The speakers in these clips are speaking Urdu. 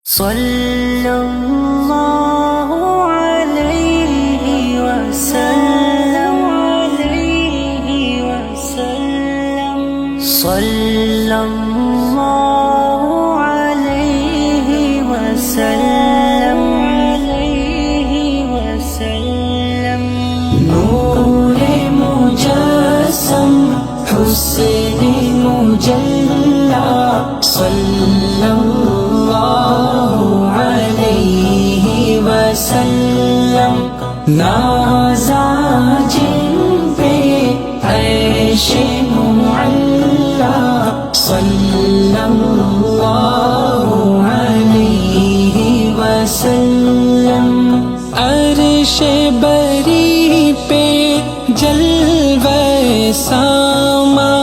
صلی اللہ علیہ وسلم صلی اللہ علیہ وسلم نور مجسم حسن مجلا صلی اللہ علیہ وسلم نازا جن پہ عرش معلا صلی اللہ علیہ وسلم عرش بری پہ جلوہ ساما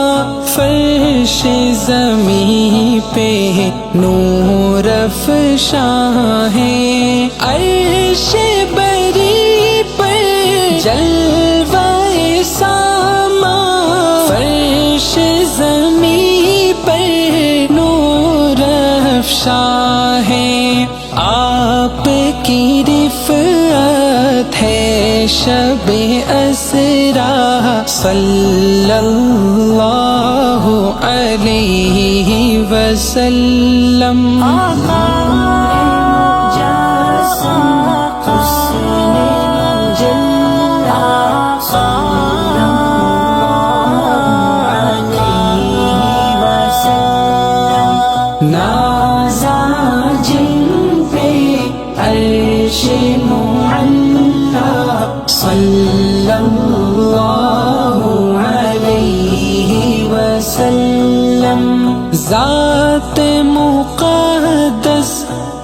فرش زمین پہ نور افشاں ہے عرش بری پر جلوہ ساما فرش زمین پر نور افشاں ہے آپ کی رفعت ہے شب اسرا صلی اللہ علیہ وسلم نازا جن پہ عرش معلا صلی اللہ علیہ وسلم ذات مقدس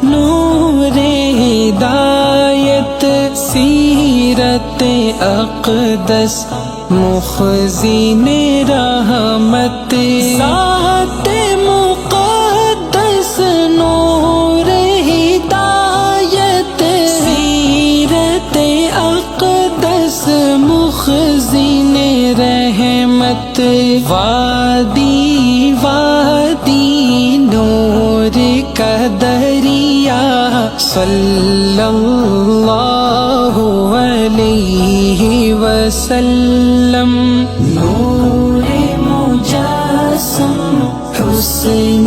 نور ہدایت سیرت اقدس مخزن رحمت ذات مقدس نور ہدایت سیرت اقدس مخزن رحمت وادی وادی نور کا دریا صلی اللہ علیہ وسلم نور مجسم حسن